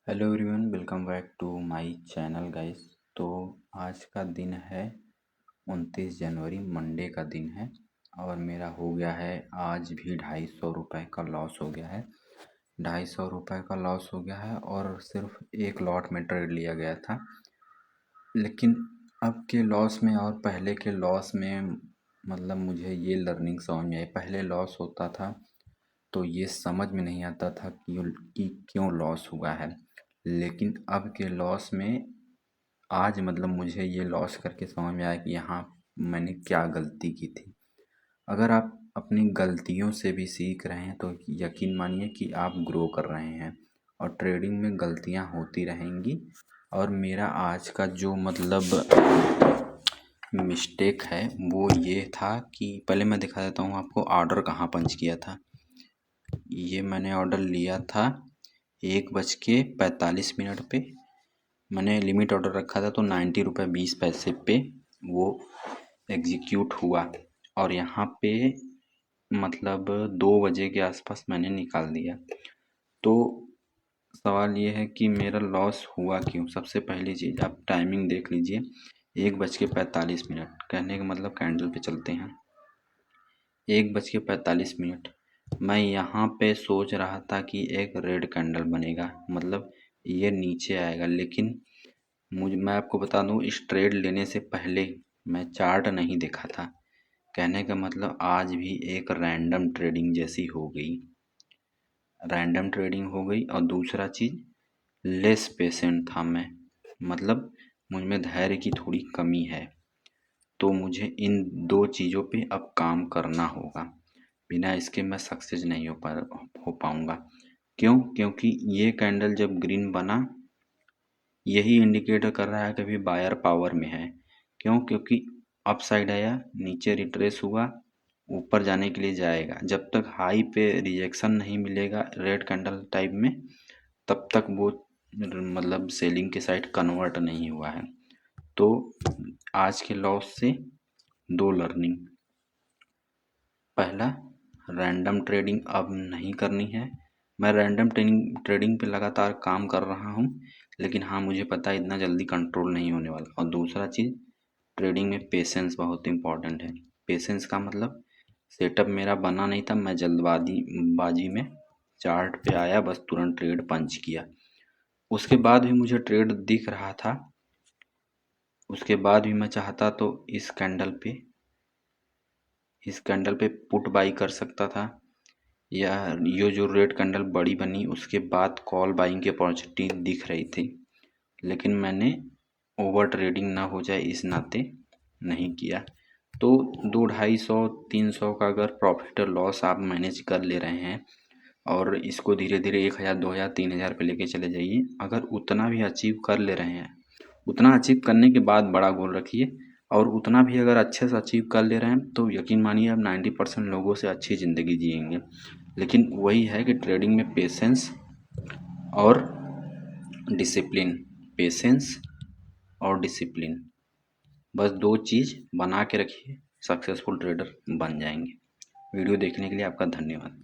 Hello everyone, welcome back to my channel guys. तो आज का दिन है 29 जनवरी, मंडे का दिन है और मेरा हो गया है आज भी 250 रुपये का लॉस हो गया है। 250 रुपये का लॉस हो गया है और सिर्फ एक लॉट में ट्रेड लिया गया था। लेकिन अब के लॉस में और पहले के लॉस में मतलब मुझे ये लर्निंग समझ में आई। पहले लॉस होता था तो ये समझ में नहीं आता था कि क्यों लॉस हुआ है, लेकिन अब के लॉस में आज मतलब मुझे ये लॉस करके समझ में आया कि यहाँ मैंने क्या गलती की थी। अगर आप अपनी गलतियों से भी सीख रहे हैं तो यकीन मानिए कि आप ग्रो कर रहे हैं और ट्रेडिंग में गलतियाँ होती रहेंगी। और मेरा आज का जो मतलब मिस्टेक है वो ये था कि पहले मैं दिखा देता हूँ आपको ऑर्डर कहाँ पंच किया था। ये मैंने ऑर्डर लिया था 1:45 पे। मैंने लिमिट ऑर्डर रखा था तो 90 रुपये 20 पैसे पे वो एग्जीक्यूट हुआ और यहाँ पे मतलब 2 बजे के आसपास मैंने निकाल दिया। तो सवाल ये है कि मेरा लॉस हुआ क्यों। सबसे पहली चीज़ आप टाइमिंग देख लीजिए, 1:45। कहने का मतलब कैंडल पे चलते हैं। 1:45 मैं यहाँ पे सोच रहा था कि एक रेड कैंडल बनेगा, मतलब ये नीचे आएगा। लेकिन मैं आपको बता दूँ, इस ट्रेड लेने से पहले मैं चार्ट नहीं देखा था। कहने का मतलब आज भी एक रैंडम ट्रेडिंग जैसी हो गई, रैंडम ट्रेडिंग हो गई। और दूसरा चीज़, लेस पेशेंट था मैं, मतलब मुझ में धैर्य की थोड़ी कमी है। तो मुझे इन दो चीज़ों पे अब काम करना होगा, बिना इसके मैं सक्सेस नहीं हो पाऊँगा। क्यों? क्योंकि ये कैंडल जब ग्रीन बना, यही इंडिकेटर कर रहा है कि अभी बायर पावर में है। क्यों? क्योंकि अप साइड आया, नीचे रिट्रेस हुआ, ऊपर जाने के लिए जाएगा। जब तक हाई पे रिजेक्शन नहीं मिलेगा रेड कैंडल टाइप में, तब तक वो मतलब सेलिंग के साइड कन्वर्ट नहीं हुआ है। तो आज के लॉस से दो लर्निंग। पहला, रैंडम ट्रेडिंग अब नहीं करनी है। मैं रैंडम ट्रेडिंग पे लगातार काम कर रहा हूँ, लेकिन हाँ मुझे पता है इतना जल्दी कंट्रोल नहीं होने वाला। और दूसरा चीज़, ट्रेडिंग में पेशेंस बहुत इंपॉर्टेंट है। पेशेंस का मतलब सेटअप मेरा बना नहीं था, मैं बाजी में चार्ट पे आया, बस तुरंत ट्रेड पंच किया। उसके बाद भी मुझे ट्रेड दिख रहा था, उसके बाद भी मैं चाहता तो इस कैंडल पे पुट बाई कर सकता था, या ये जो रेड कैंडल बड़ी बनी उसके बाद कॉल बाइंग की अपॉर्चुनिटी दिख रही थी। लेकिन मैंने ओवर ट्रेडिंग ना हो जाए इस नाते नहीं किया। तो 200-250-300 का अगर प्रॉफिट और लॉस आप मैनेज कर ले रहे हैं और इसको धीरे धीरे 1000, 2000, 3000 पे लेके चले जाइए। अगर उतना भी अचीव कर ले रहे हैं, उतना अचीव करने के बाद बड़ा गोल रखिए। और उतना भी अगर अच्छे से अचीव कर ले रहे हैं तो यकीन मानिए आप 90% लोगों से अच्छी ज़िंदगी जिएंगे। लेकिन वही है कि ट्रेडिंग में पेशेंस और डिसिप्लिन, पेशेंस और डिसिप्लिन, बस दो चीज़ बना के रखिए, सक्सेसफुल ट्रेडर बन जाएंगे। वीडियो देखने के लिए आपका धन्यवाद।